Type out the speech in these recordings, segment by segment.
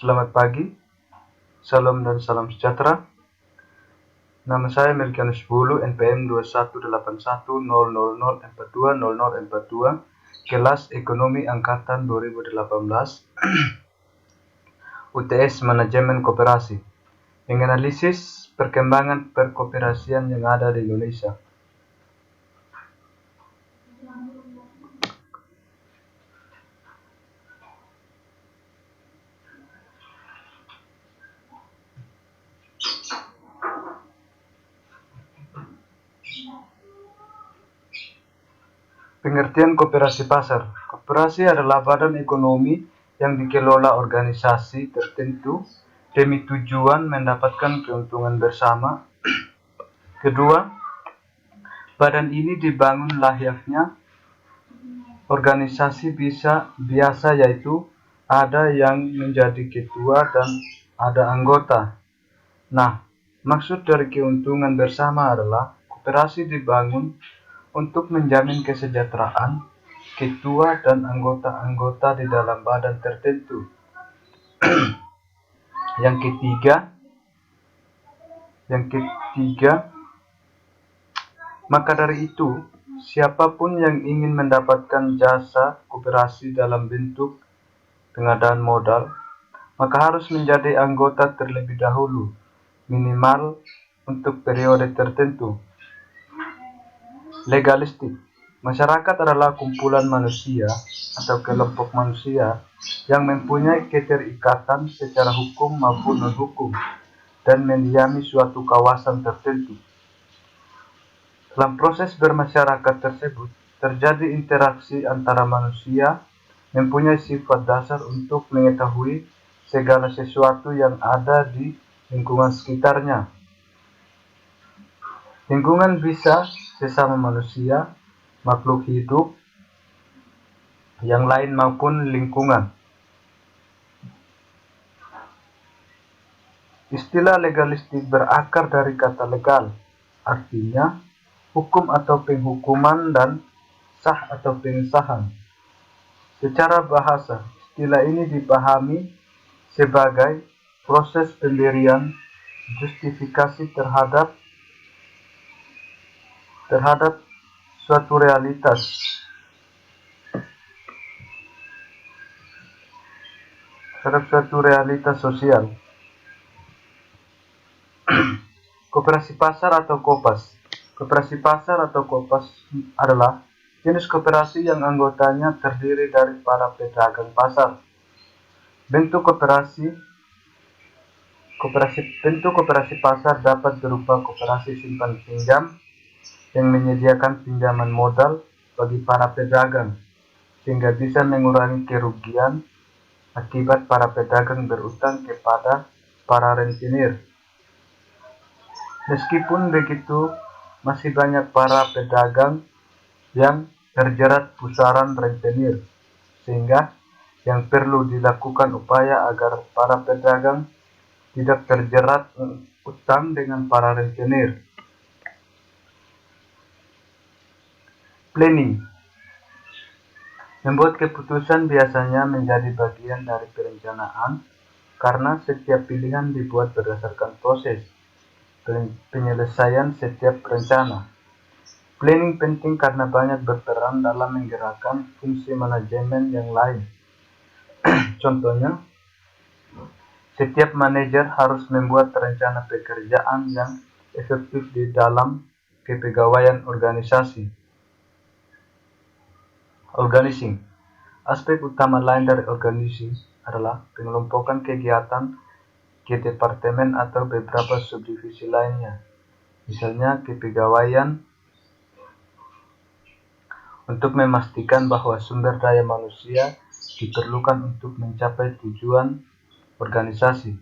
Selamat pagi, salam dan salam sejahtera. Nama saya Melkianus Bulu, NPM 2181000420042, kelas Ekonomi Angkatan 2018, UTS Manajemen Koperasi, menganalisis perkembangan perkoperasian yang ada di Indonesia. Pengertian koperasi pasar. Koperasi adalah badan ekonomi yang dikelola organisasi tertentu demi tujuan mendapatkan keuntungan bersama. Kedua, badan ini dibangun layaknya organisasi biasa, yaitu ada yang menjadi ketua dan ada anggota. Nah, maksud dari keuntungan bersama adalah koperasi dibangun untuk menjamin kesejahteraan ketua dan anggota-anggota di dalam badan tertentu. Yang ketiga, maka dari itu, siapapun yang ingin mendapatkan jasa koperasi dalam bentuk pengadaan modal, maka harus menjadi anggota terlebih dahulu, minimal untuk periode tertentu. Legalistik. Masyarakat adalah kumpulan manusia atau kelompok manusia yang mempunyai keterikatan secara hukum maupun non-hukum dan mendiami suatu kawasan tertentu. Dalam proses bermasyarakat tersebut, terjadi interaksi antara manusia mempunyai sifat dasar untuk mengetahui segala sesuatu yang ada di lingkungan sekitarnya. Lingkungan bisa sesama manusia, makhluk hidup yang lain maupun lingkungan. Istilah legalistik berakar dari kata legal, artinya hukum atau penghukuman, dan sah atau pengesahan. Secara bahasa, istilah ini dipahami sebagai proses pemberian justifikasi terhadap suatu realitas sosial. Koperasi pasar atau kopas. Koperasi pasar atau kopas adalah jenis koperasi yang anggotanya terdiri dari para pedagang pasar. Bentuk koperasi pasar dapat berupa koperasi simpan pinjam yang menyediakan pinjaman modal bagi para pedagang, sehingga bisa mengurangi kerugian akibat para pedagang berutang kepada para rentenir. Meskipun begitu, masih banyak para pedagang yang terjerat pusaran rentenir, sehingga yang perlu dilakukan upaya agar para pedagang tidak terjerat utang dengan para rentenir. Planning. Membuat keputusan biasanya menjadi bagian dari perencanaan karena setiap pilihan dibuat berdasarkan proses penyelesaian setiap rencana. Planning penting karena banyak berperan dalam menggerakkan fungsi manajemen yang lain. Contohnya, setiap manajer harus membuat rencana pekerjaan yang efektif di dalam kepegawaian organisasi. Organizing. Aspek utama lain dari organizing adalah pengelompokan kegiatan ke departemen atau beberapa subdivisi lainnya, misalnya kepegawaian, untuk memastikan bahwa sumber daya manusia diperlukan untuk mencapai tujuan organisasi.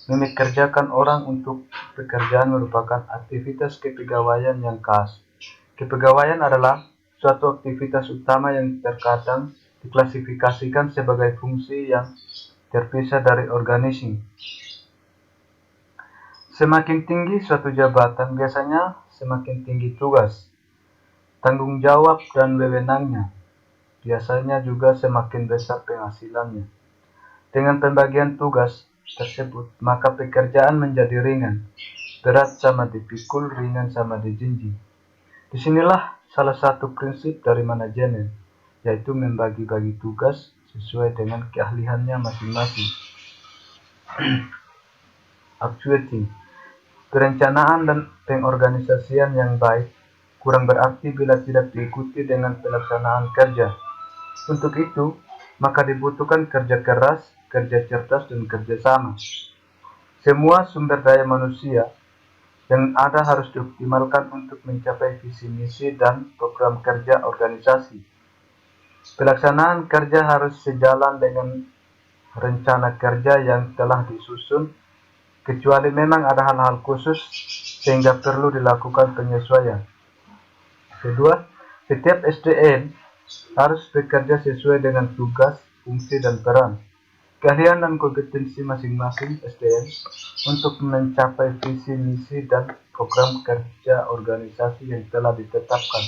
Memekerjakan orang untuk pekerjaan merupakan aktivitas kepegawaian yang khas. Kepegawaian adalah suatu aktivitas utama yang terkadang diklasifikasikan sebagai fungsi yang terpisah dari organizing. Semakin tinggi suatu jabatan, biasanya semakin tinggi tugas, tanggung jawab, dan wewenangnya. Biasanya juga semakin besar penghasilannya. Dengan pembagian tugas tersebut, maka pekerjaan menjadi ringan, berat sama dipikul, ringan sama dijinjing. Disinilah salah satu prinsip dari manajemen, yaitu membagi-bagi tugas sesuai dengan keahliannya masing-masing. Actuating. Perencanaan dan pengorganisasian yang baik kurang berarti bila tidak diikuti dengan pelaksanaan kerja. Untuk itu, maka dibutuhkan kerja keras, kerja cerdas, dan kerja sama. Semua sumber daya manusia yang ada harus dioptimalkan untuk mencapai visi misi dan program kerja organisasi. Pelaksanaan kerja harus sejalan dengan rencana kerja yang telah disusun, kecuali memang ada hal-hal khusus sehingga perlu dilakukan penyesuaian. Kedua, setiap SDM harus bekerja sesuai dengan tugas, fungsi, dan peran, keahlian dan kompetensi masing-masing SDM untuk mencapai visi misi dan program kerja organisasi yang telah ditetapkan.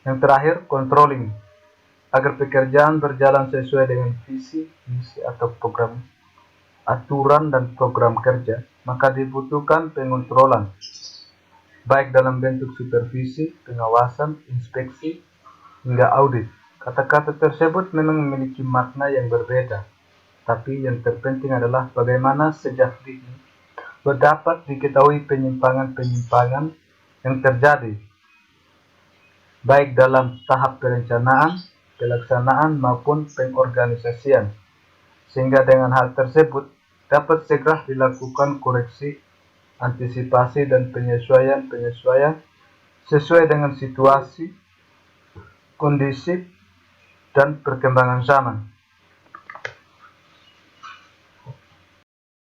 Yang terakhir, controlling. Agar pekerjaan berjalan sesuai dengan visi, misi, atau program, aturan, dan program kerja, maka dibutuhkan pengontrolan, baik dalam bentuk supervisi, pengawasan, inspeksi, hingga audit. Kata-kata tersebut memang memiliki makna yang berbeda, tapi yang terpenting adalah bagaimana sejak dini dapat diketahui penyimpangan-penyimpangan yang terjadi, baik dalam tahap perencanaan, pelaksanaan, maupun pengorganisasian, sehingga dengan hal tersebut dapat segera dilakukan koreksi, antisipasi, dan penyesuaian sesuai dengan situasi, kondisi, dan perkembangan zaman.